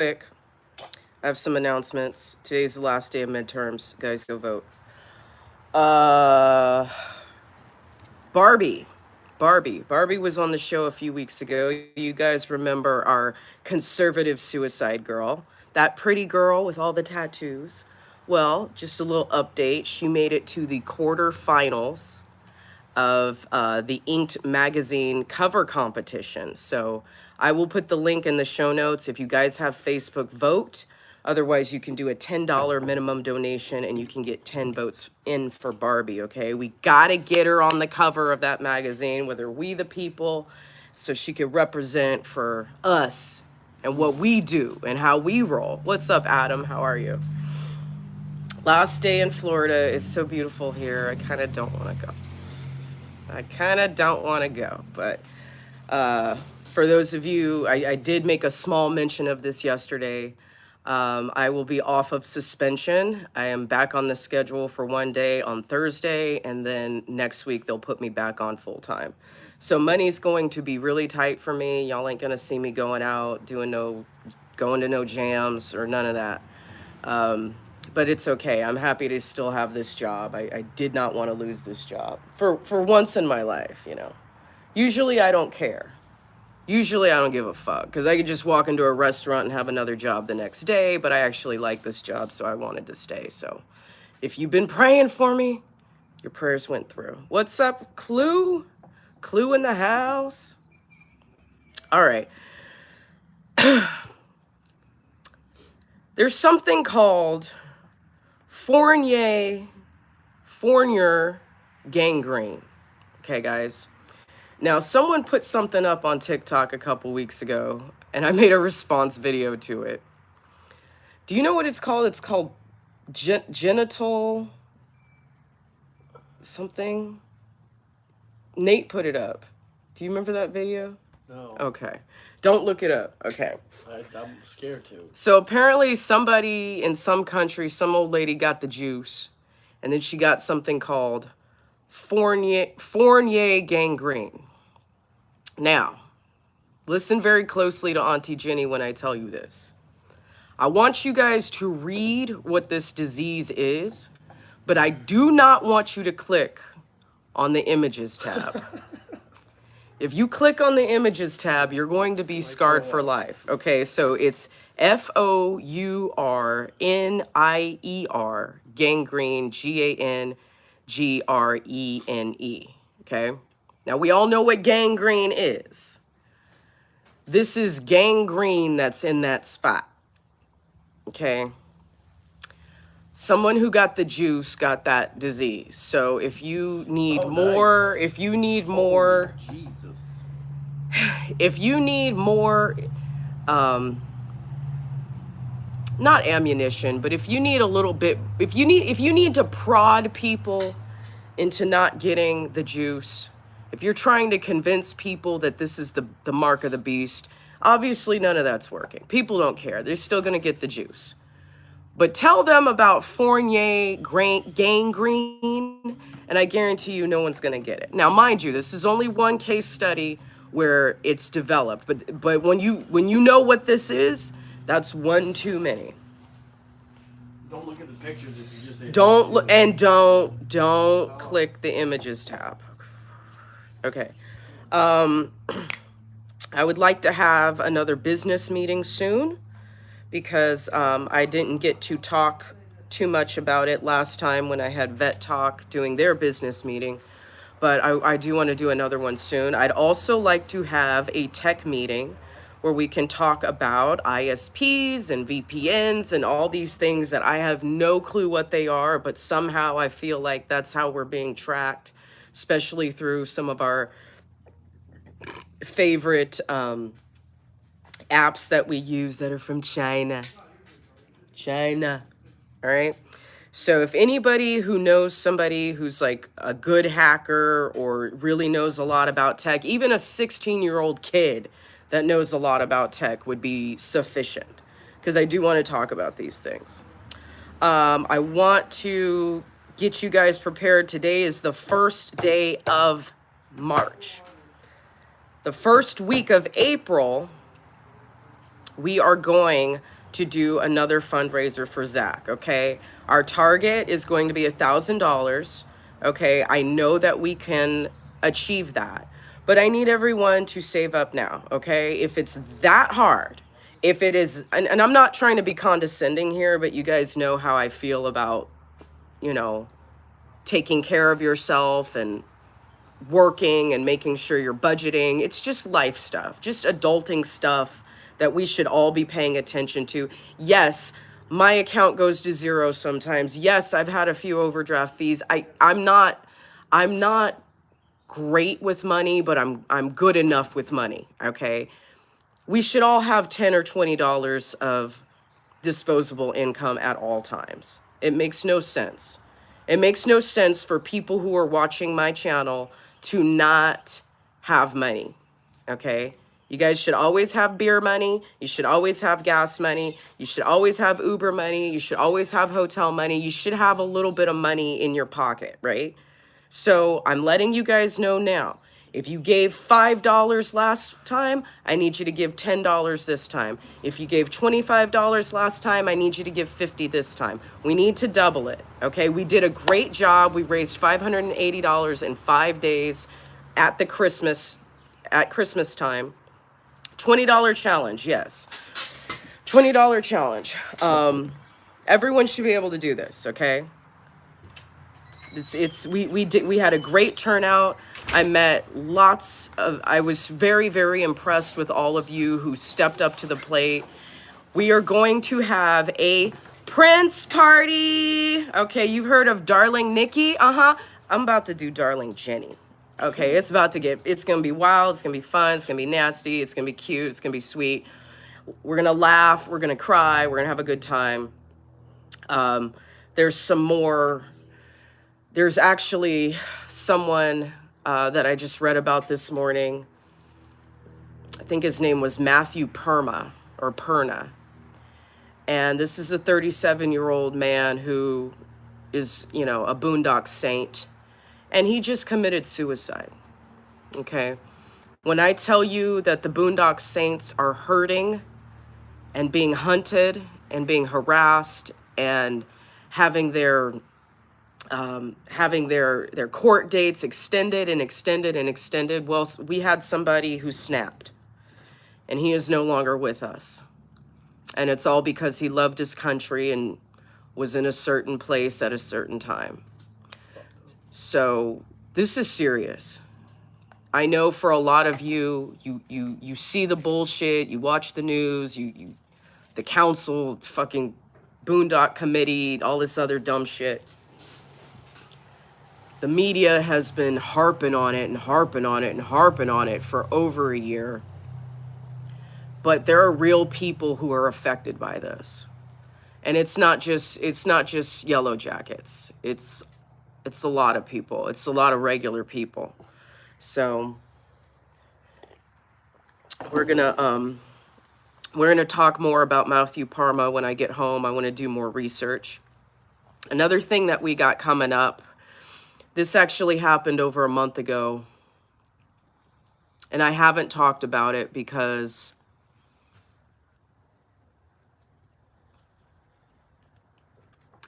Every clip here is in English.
quick. I have some announcements. Today's the last day of midterms. Guys, go vote. Barbie was on the show a few weeks ago. You guys remember our conservative suicide girl, that pretty girl with all the tattoos. Well, just a little update. She made it to the quarterfinals of the Inked magazine cover competition. So I will put the link in the show notes. If you guys have Facebook, vote. Otherwise, you can do a $10 minimum donation and you can get 10 votes in for Barbie, okay? We gotta get her on the cover of that magazine, whether we the people, so she could represent for us and what we do and how we roll. What's up, Adam? How are you? Last day in Florida. It's so beautiful here. I kind of don't want to go. But for those of you, I did make a small mention of this yesterday. I will be off of suspension. I am back on the schedule for one day on Thursday, and then next week they'll put me back on full time. So money's going to be really tight for me. Y'all ain't gonna see me going out, going to no jams or none of that. But it's okay. I'm happy to still have this job. I did not want to lose this job for once in my life, you know. Usually I don't care. Usually I don't give a fuck because I could just walk into a restaurant and have another job the next day, but I actually like this job, so I wanted to stay. So if you've been praying for me, your prayers went through. What's up, Clue? Clue in the house? All right. There's something called foreigner gangrene. Okay, guys. Now, someone put something up on TikTok a couple weeks ago, and I made a response video to it. Do you know what it's called? It's called genital something. Nate put it up. Do you remember that video? No. Okay. Don't look it up. Okay. I'm scared to. So apparently somebody in some country, some old lady got the juice, and then she got something called foreigner gangrene. Now, listen very closely to Auntie Jenny when I tell you this. I want you guys to read what this disease is, but I do not want you to click on the images tab. If you click on the images tab, you're going to be scarred for life. Okay, so it's Fournier, gangrene, gangrene. Okay, now we all know what gangrene is. This is gangrene that's in that spot. Okay. Someone who got the juice got that disease. So if you need more, Jesus. if you need more, not ammunition, but if you need a little bit, if you need to prod people into not getting the juice, if you're trying to convince people that this is the mark of the beast, obviously none of that's working. People don't care. They're still going to get the juice. But tell them about Fournier gangrene, and I guarantee you no one's going to get it. Now, mind you, this is only one case study where it's developed. But when you know what this is, that's one too many. Don't look at the pictures if you just say Don't click the images tab. Okay. I would like to have another business meeting soon, because I didn't get to talk too much about it last time when I had Vet Talk doing their business meeting, but I do want to do another one soon. I'd also like to have a tech meeting where we can talk about ISPs and VPNs and all these things that I have no clue what they are, but somehow I feel like that's how we're being tracked, especially through some of our favorite apps that we use that are from China. All right. So if anybody who knows somebody who's like a good hacker or really knows a lot about tech, even a 16-year-old kid that knows a lot about tech would be sufficient, because I do want to talk about these things. I want to get you guys prepared. Today is the first day of March. The first week of April, we are going to do another fundraiser for Zach, okay? Our target is going to be $1,000, okay? I know that we can achieve that, but I need everyone to save up now, okay? If it's that hard, if it is, and I'm not trying to be condescending here, but you guys know how I feel about, you know, taking care of yourself and working and making sure you're budgeting. It's just life stuff, just adulting stuff that we should all be paying attention to. Yes, my account goes to zero sometimes. Yes, I've had a few overdraft fees. I'm not great with money, but I'm good enough with money, okay? We should all have 10 or $20 of disposable income at all times. It makes no sense. It makes no sense for people who are watching my channel to not have money, okay? You guys should always have beer money. You should always have gas money. You should always have Uber money. You should always have hotel money. You should have a little bit of money in your pocket, right? So I'm letting you guys know now. If you gave $5 last time, I need you to give $10 this time. If you gave $25 last time, I need you to give $50 this time. We need to double it, okay? We did a great job. We raised $580 in 5 days at Christmas time. $20 challenge, yes. $20 challenge. Everyone should be able to do this, okay? We had a great turnout. I was very, very impressed with all of you who stepped up to the plate. We are going to have a Prince party. Okay, you've heard of Darling Nikki? I'm about to do Darling Jenny. Okay, it's gonna be wild, it's gonna be fun, it's gonna be nasty, it's gonna be cute, it's gonna be sweet. We're gonna laugh, we're gonna cry, we're gonna have a good time. There's actually someone that I just read about this morning. I think his name was Matthew Perna. And this is a 37-year-old man who is, you know, a boondock saint. And he just committed suicide, okay? When I tell you that the boondock saints are hurting and being hunted and being harassed and having their court dates extended and extended and extended. Well, we had somebody who snapped, and he is no longer with us. And it's all because he loved his country and was in a certain place at a certain time. So this is serious. I know for a lot of you, you see the bullshit, you watch the news, the council, fucking boondock committee, all this other dumb shit. The media has been harping on it and harping on it and harping on it for over a year. But there are real people who are affected by this. And it's not just Yellow Jackets. It's a lot of people. It's a lot of regular people. So we're gonna talk more about Matthew Perna when I get home. I want to do more research. Another thing that we got coming up, this actually happened over a month ago, and I haven't talked about it because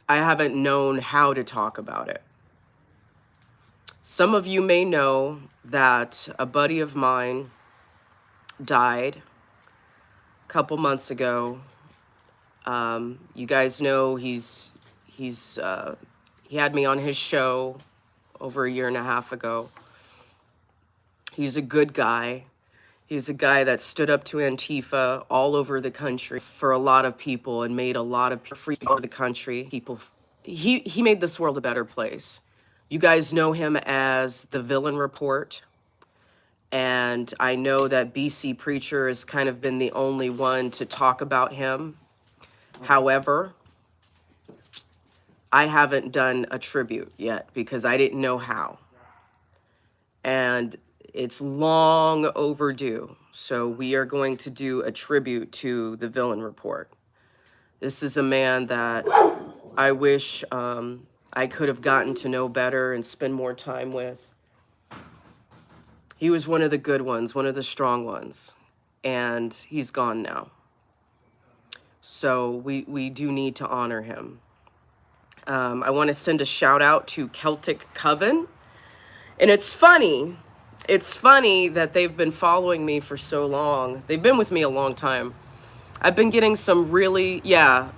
I haven't known how to talk about it. Some of you may know that a buddy of mine died a couple months ago. You guys know he had me on his show over a year and a half ago. He's a good guy. He's a guy that stood up to Antifa all over the country for a lot of people and made a lot of free over the country. He made this world a better place. You guys know him as the Villain Report. And I know that BC Preacher has kind of been the only one to talk about him. However, I haven't done a tribute yet because I didn't know how. And it's long overdue. So we are going to do a tribute to the Villain Report. This is a man that I wish I could have gotten to know better and spend more time with. He was one of the good ones, one of the strong ones, and he's gone now. So we do need to honor him. I want to send a shout out to Celtic Coven. And it's funny that they've been following me for so long. They've been with me a long time. I've been getting some really, yeah,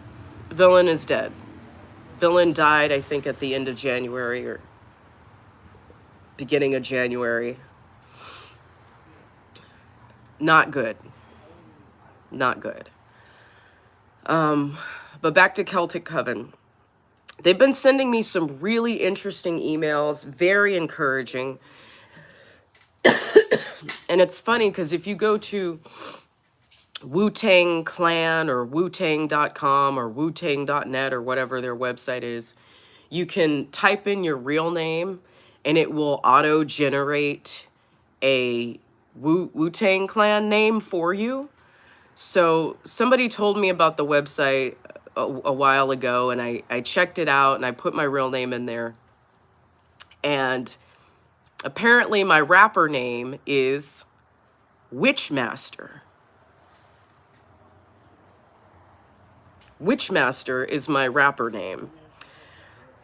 Villain is dead. Villain died, I think, at the end of January or beginning of January. Not good. Not good. But back to Celtic Coven. They've been sending me some really interesting emails, very encouraging. And it's funny because if you go to Wu-Tang Clan or Wu-Tang.com or Wu-Tang.net or whatever their website is, you can type in your real name and it will auto-generate a Wu-Tang Clan name for you. So somebody told me about the website a while ago, and I checked it out and I put my real name in there. And apparently my rapper name is Witchmaster. Witchmaster is my rapper name.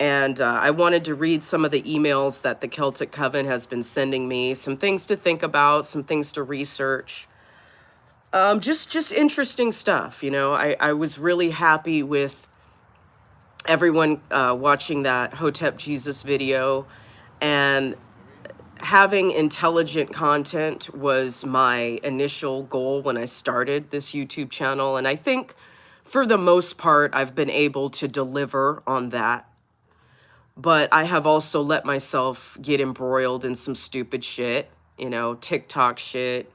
And I wanted to read some of the emails that the Celtic Coven has been sending me, some things to think about, some things to research. Just interesting stuff, you know. I was really happy with everyone watching that Hotep Jesus video, and having intelligent content was my initial goal when I started this YouTube channel. And I think for the most part, I've been able to deliver on that. But I have also let myself get embroiled in some stupid shit, you know, TikTok shit,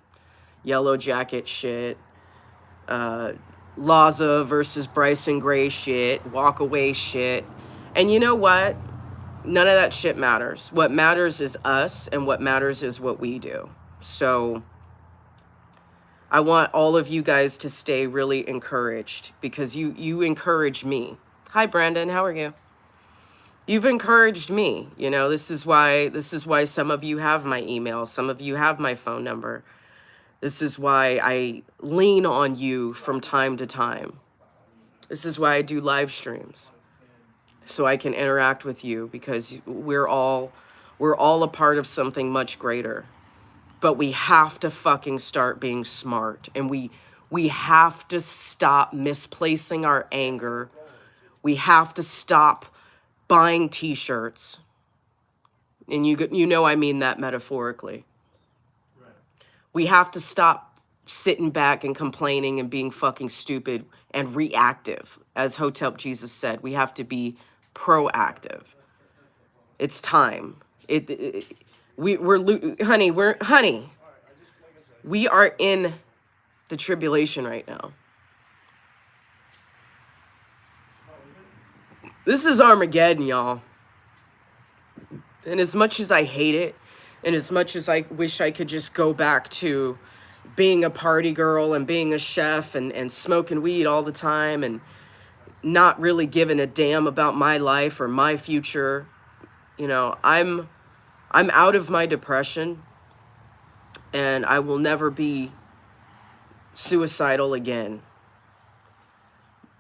Yellow Jacket shit, Laza versus Bryson Gray shit, walk away shit. And you know what? None of that shit matters. What matters is us, and what matters is what we do. So I want all of you guys to stay really encouraged, because you encourage me. Hi, Brandon. How are you? You've encouraged me. You know, this is why some of you have my email. Some of you have my phone number. This is why I lean on you from time to time. This is why I do live streams, so I can interact with you, because we're all a part of something much greater. But we have to fucking start being smart, and we have to stop misplacing our anger. We have to stop buying t-shirts. And you know I mean that metaphorically. We have to stop sitting back and complaining and being fucking stupid and reactive. As Hotep Jesus said, we have to be proactive. It's time. We are in the tribulation right now. This is Armageddon, y'all. And as much as I hate it, and as much as I wish I could just go back to being a party girl and being a chef and smoking weed all the time and not really giving a damn about my life or my future, you know, I'm out of my depression, and I will never be suicidal again.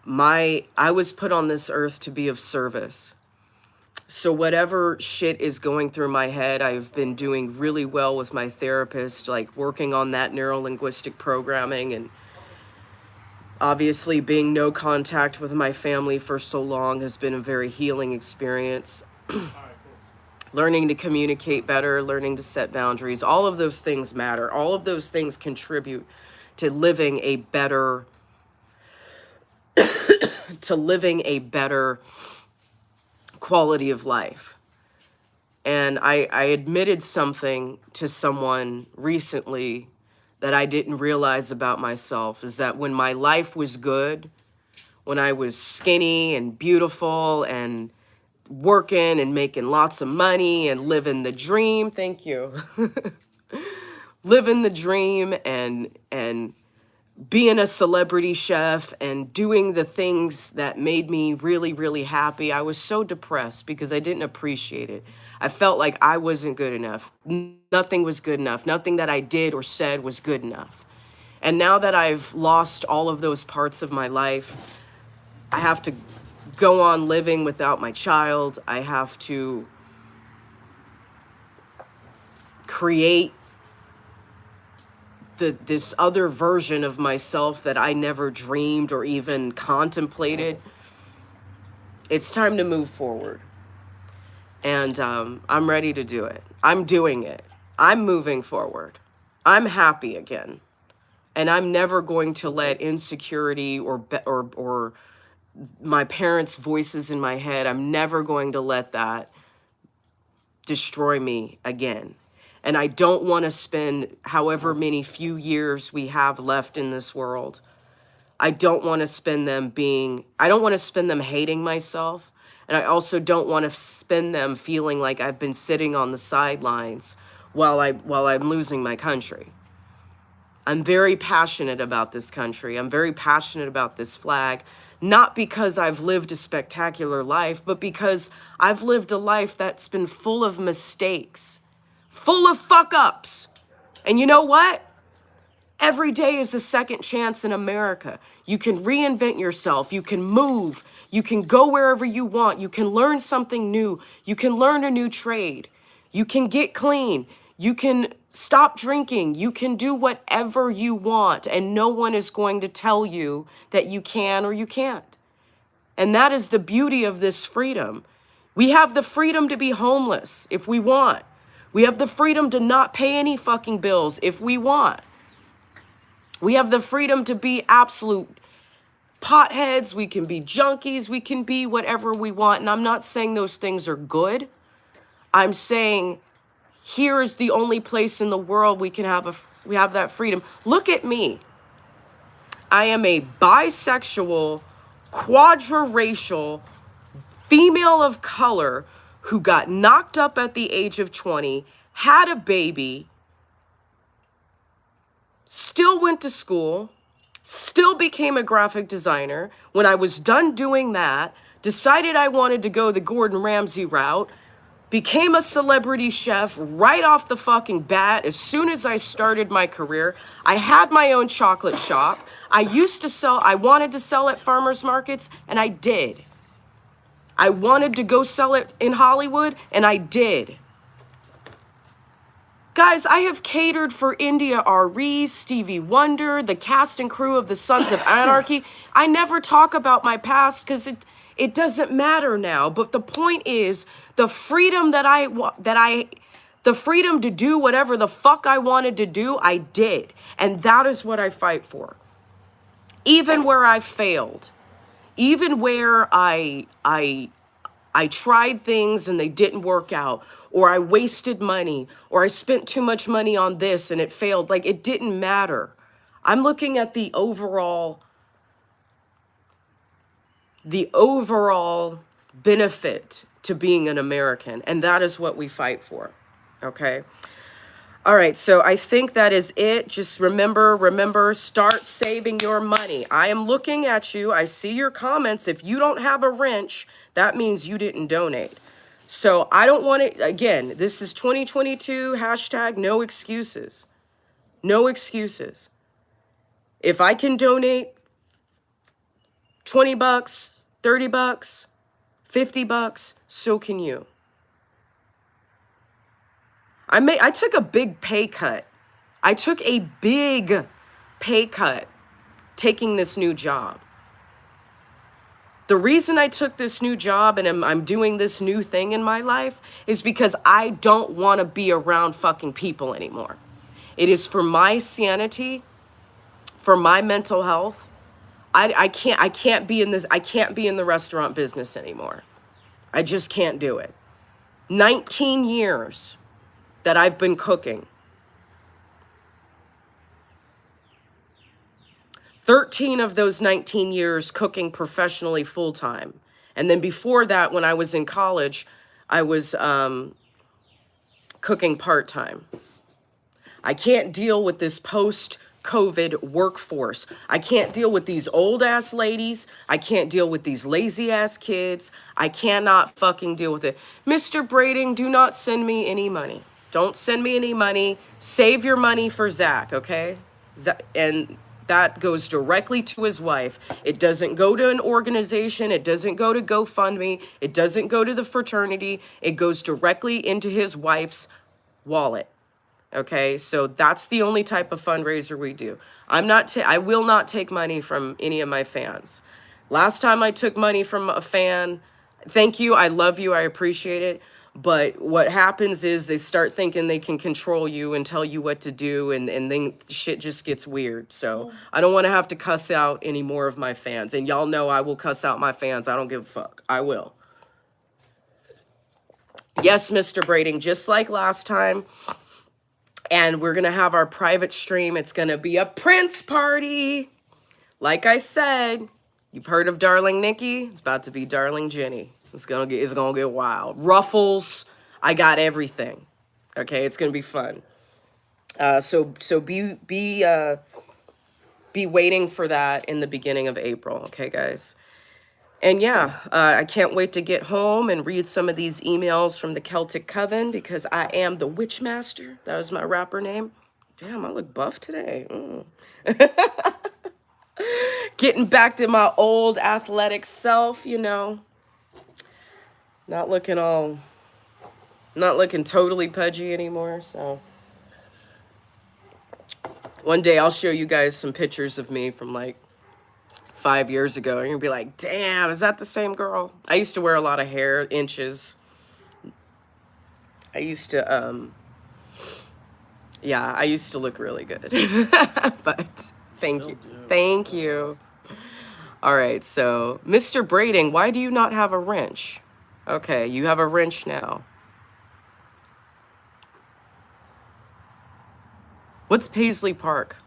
I was put on this earth to be of service. So whatever shit is going through my head, I've been doing really well with my therapist, like working on that neuro-linguistic programming, and obviously being no contact with my family for so long has been a very healing experience. Learning to communicate better, learning to set boundaries, all of those things matter. All of those things contribute to living a better quality of life. And I admitted something to someone recently that I didn't realize about myself, is that when my life was good, when I was skinny and beautiful and working and making lots of money and living the dream, thank you, living the dream and being a celebrity chef and doing the things that made me really, really happy, I was so depressed because I didn't appreciate it. I felt like I wasn't good enough. Nothing was good enough. Nothing that I did or said was good enough. And now that I've lost all of those parts of my life, I have to go on living without my child. I have to create this other version of myself that I never dreamed or even contemplated. It's time to move forward. And I'm ready to do it. I'm doing it. I'm moving forward. I'm happy again. And I'm never going to let insecurity or my parents' voices in my head, I'm never going to let that destroy me again. And I don't want to spend however many few years we have left in this world. I don't want to spend them hating myself. And I also don't want to spend them feeling like I've been sitting on the sidelines while I'm losing my country. I'm very passionate about this country. I'm very passionate about this flag, not because I've lived a spectacular life, but because I've lived a life that's been full of mistakes, full of fuck-ups. And you know what? Every day is a second chance in America. You can reinvent yourself. You can move. You can go wherever you want. You can learn something new. You can learn a new trade. You can get clean. You can stop drinking. You can do whatever you want, and no one is going to tell you that you can or you can't. And that is the beauty of this freedom. We have the freedom to be homeless if we want. We have the freedom to not pay any fucking bills if we want. We have the freedom to be absolute potheads. We can be junkies. We can be whatever we want. And I'm not saying those things are good. I'm saying here is the only place in the world we have that freedom. Look at me. I am a bisexual, quadraracial, female of color who got knocked up at the age of 20, had a baby, still went to school, still became a graphic designer. When I was done doing that, decided I wanted to go the Gordon Ramsay route, became a celebrity chef right off the fucking bat. As soon as I started my career, I had my own chocolate shop. I wanted to sell at farmers markets, and I did. I wanted to go sell it in Hollywood, and I did. Guys, I have catered for India RE, Stevie Wonder, the cast and crew of the Sons of Anarchy. I never talk about my past because it doesn't matter now. But the point is, the freedom the freedom to do whatever the fuck I wanted to do, I did. And that is what I fight for. Even where I failed, even where I tried things and they didn't work out, or I wasted money, or I spent too much money on this and it failed. Like, it didn't matter. I'm looking at the overall benefit to being an American, and that is what we fight for, okay? All right, so I think that is it. Just remember, start saving your money. I am looking at you. I see your comments. If you don't have a wrench, that means you didn't donate. So I don't want to, again, this is 2022, hashtag no excuses. No excuses. If I can donate 20 bucks, 30 bucks, 50 bucks, so can you. I took a big pay cut. I took a big pay cut taking this new job. The reason I took this new job and I'm doing this new thing in my life is because I don't want to be around fucking people anymore. It is for my sanity, for my mental health. I can't be in the restaurant business anymore. I just can't do it. 19 years that I've been cooking. 13 of those 19 years cooking professionally full-time. And then before that, when I was in college, I was cooking part-time. I can't deal with this post-COVID workforce. I can't deal with these old-ass ladies. I can't deal with these lazy-ass kids. I cannot fucking deal with it. Mr. Brading, do not send me any money. Don't send me any money. Save your money for Zach, okay? And that goes directly to his wife. It doesn't go to an organization. It doesn't go to GoFundMe. It doesn't go to the fraternity. It goes directly into his wife's wallet. Okay, so that's the only type of fundraiser we do. I will not take money from any of my fans. Last time I took money from a fan, thank you, I love you, I appreciate it. But what happens is they start thinking they can control you and tell you what to do, and then shit just gets weird. So I don't want to have to cuss out any more of my fans. And y'all know I will cuss out my fans. I don't give a fuck. I will. Yes, Mr. Brading, just like last time. And we're going to have our private stream. It's going to be a Prince party. Like I said, you've heard of Darling Nikki. It's about to be Darling Jenny. It's gonna get wild. Ruffles. I got everything. Okay, it's going to be fun. So be waiting for that in the beginning of April. Okay, guys. And yeah, I can't wait to get home and read some of these emails from the Celtic Coven, because I am the Witchmaster. That was my rapper name. Damn, I look buff today. Getting back to my old athletic self, you know. Not looking totally pudgy anymore, so. One day I'll show you guys some pictures of me from like 5 years ago, and you'll be like, damn, is that the same girl? I used to wear a lot of hair, inches. I used to, yeah, I used to look really good. But thank you. Thank you. All right, so Mr. Brading, why do you not have a wrench? Okay, you have a wrench now. What's Paisley Park?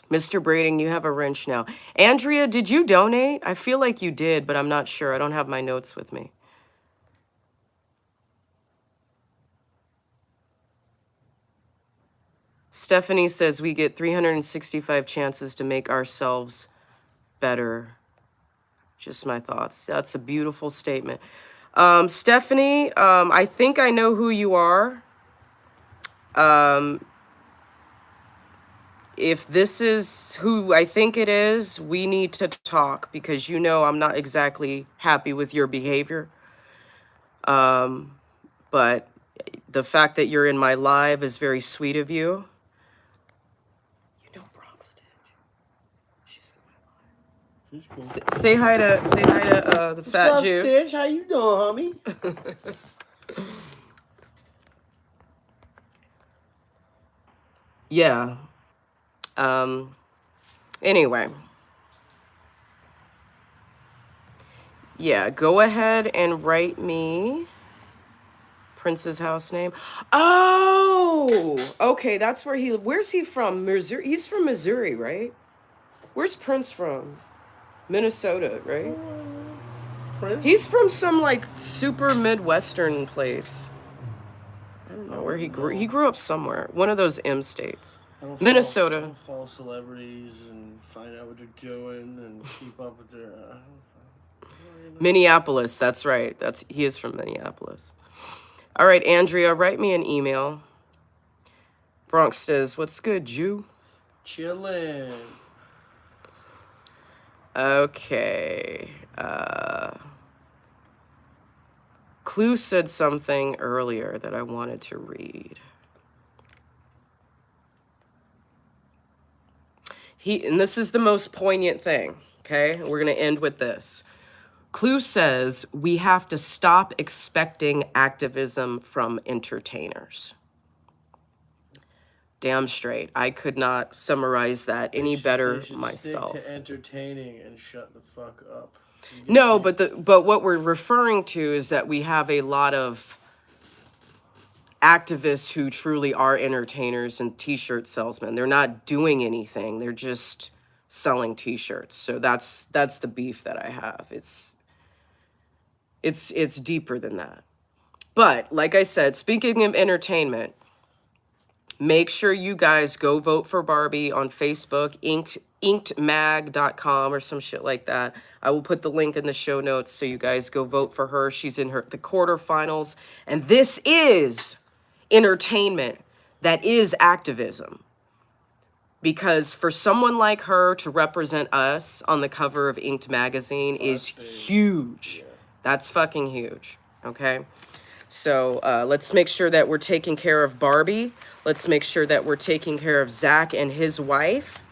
Mr. Brading, you have a wrench now. Andrea, did you donate? I feel like you did, but I'm not sure. I don't have my notes with me. Stephanie says we get 365 chances to make ourselves better. Just my thoughts. That's a beautiful statement. Stephanie, I think I know who you are. If this is who I think it is, we need to talk, because you know I'm not exactly happy with your behavior. But the fact that you're in my live is very sweet of you. You know Bronx Stitch. She's in my live. She's cool. Say hi to the fat What's up, Jew. Stitch? How you doing, homie? Yeah. Anyway. Yeah, go ahead and write me Prince's house name. Oh, okay, that's where's he from? Missouri. He's from Missouri, right? Where's Prince from? Minnesota, right? Prince? He's from some like super Midwestern place. I don't know where he grew. He grew up somewhere. One of those M states. Minnesota. I don't follow celebrities and find out what they're doing and keep up with their. Minneapolis. That's right. He is from Minneapolis. All right, Andrea, write me an email. Bronx says, "What's good, Jew?" Chillin'. Okay. Clue said something earlier that I wanted to read. And this is the most poignant thing, okay? We're going to end with this. Clue says we have to stop expecting activism from entertainers. Damn straight. I could not summarize that any better myself. Stick to entertaining and shut the fuck up. No, but what we're referring to is that we have a lot of activists who truly are entertainers and t-shirt salesmen. They're not doing anything. They're just selling t-shirts. So that's the beef that I have. It's deeper than that. But like I said, speaking of entertainment, Make sure you guys go vote for Barbie on Facebook, inkedmag.com or some shit like that. I will put the link in the show notes so you guys go vote for her. She's in the quarterfinals. And this is entertainment that is activism. Because for someone like her to represent us on the cover of Inked magazine is huge. That's fucking huge. Okay? So let's make sure that we're taking care of Barbie. Let's make sure that we're taking care of Zach and his wife.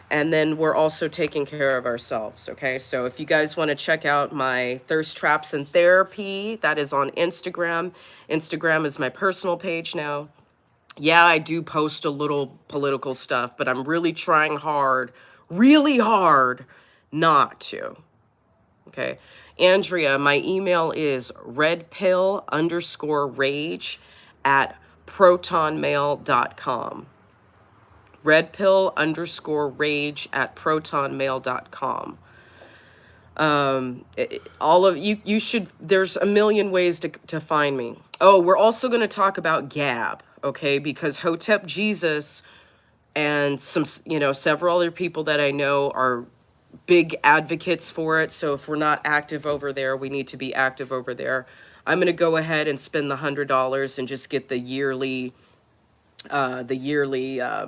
And then we're also taking care of ourselves, okay? So if you guys want to check out my Thirst Traps and Therapy, that is on Instagram. Instagram is my personal page now. Yeah, I do post a little political stuff, but I'm really trying really hard not to, okay? Andrea, my email is redpill_rage@protonmail.com. redpill_rage@protonmail.com. All of you should, there's a million ways to find me. Oh, we're also going to talk about Gab, okay? Because Hotep Jesus and several other people that I know are big advocates for it. So if we're not active over there, we need to be active over there. I'm going to go ahead and spend the $100 and just get the yearly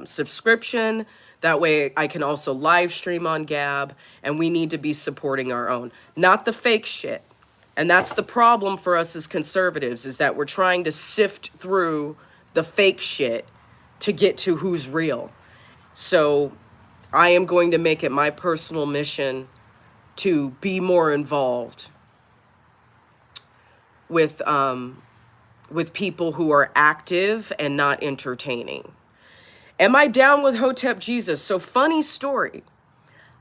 subscription. That way I can also live stream on Gab, and we need to be supporting our own, not the fake shit. And that's the problem for us as conservatives, is that we're trying to sift through the fake shit to get to who's real. So I am going to make it my personal mission to be more involved with people who are active and not entertaining. Am I down with Hotep Jesus? So funny story.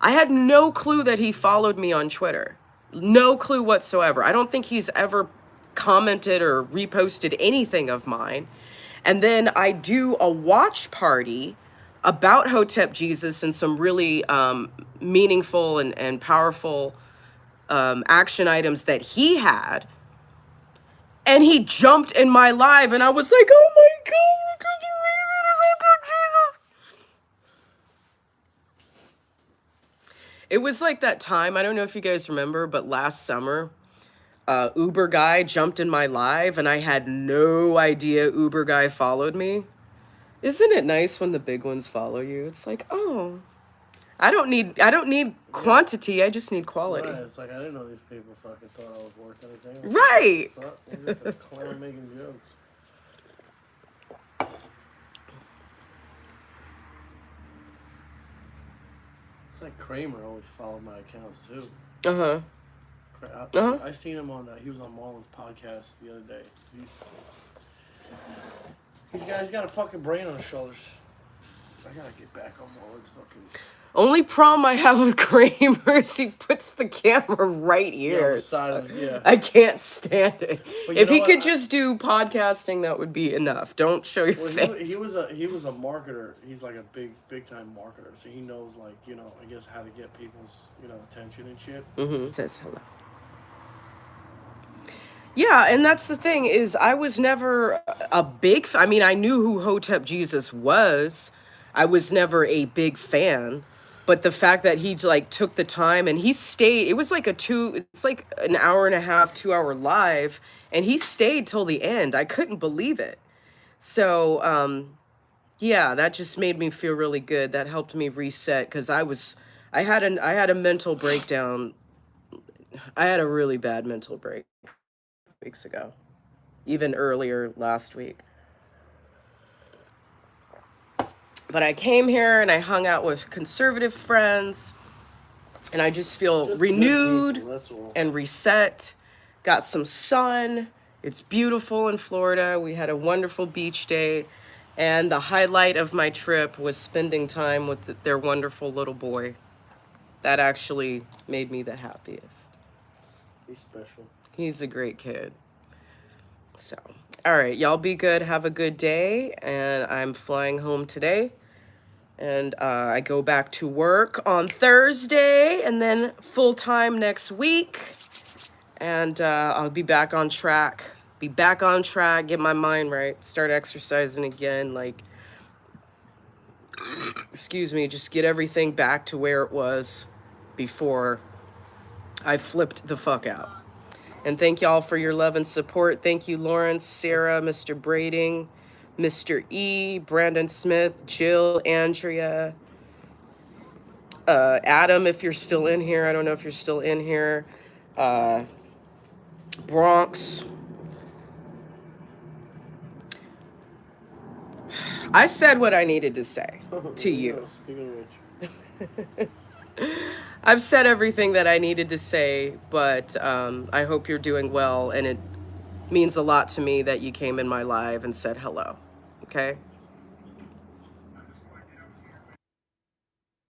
I had no clue that he followed me on Twitter. No clue whatsoever. I don't think he's ever commented or reposted anything of mine. And then I do a watch party about Hotep Jesus and some really meaningful and powerful action items that he had. And he jumped in my live, and I was like, oh my God, look at the Hotep Jesus. It was like that time, I don't know if you guys remember, but last summer, Uber guy jumped in my live, and I had no idea Uber guy followed me. Isn't it nice when the big ones follow you? It's like, oh, I don't need quantity, I just need quality. Right, it's like, I didn't know these people fucking thought I was worth anything. Right. We're just a clown making jokes. It's like Kramer always followed my accounts too. Uh-huh. I seen him on he was on Marlon's podcast the other day. He's got a fucking brain on his shoulders. I gotta get back on Marlon's fucking. Only problem I have with Kramer is he puts the camera right here. Yeah. I can't stand it. But If he could just do podcasting, that would be enough. Don't show your face. He was a marketer. He's like a big time marketer. So he knows, like, I guess how to get people's, attention and shit. Mm-hmm. It says hello. Yeah, and that's the thing, is I was never a big I mean, I knew who Hotep Jesus was. I was never a big fan. But the fact that he took the time and he stayed, it was like it's like an hour and a half, 2-hour live, and he stayed till the end. I couldn't believe it. So, yeah, that just made me feel really good. That helped me reset, because I had a mental breakdown. I had a really bad mental break weeks ago, even earlier last week. But I came here and I hung out with conservative friends, and I just feel renewed and reset. Got some sun. It's beautiful in Florida. We had a wonderful beach day, and the highlight of my trip was spending time with their wonderful little boy. That actually made me the happiest. He's special. He's a great kid. So, all right, y'all be good. Have a good day. And I'm flying home today. And I go back to work on Thursday, and then full-time next week. And I'll be back on track. Get my mind right. Start exercising again. excuse me, just get everything back to where it was before I flipped the fuck out. And thank y'all for your love and support. Thank you, Lawrence, Sarah, Mr. Brading, Mr. E, Brandon Smith, Jill, Andrea, Adam, if you're still in here. I don't know if you're still in here. Bronx. I said what I needed to say to you. Speaking of which. I've said everything that I needed to say, but I hope you're doing well, and it means a lot to me that you came in my live and said hello, okay?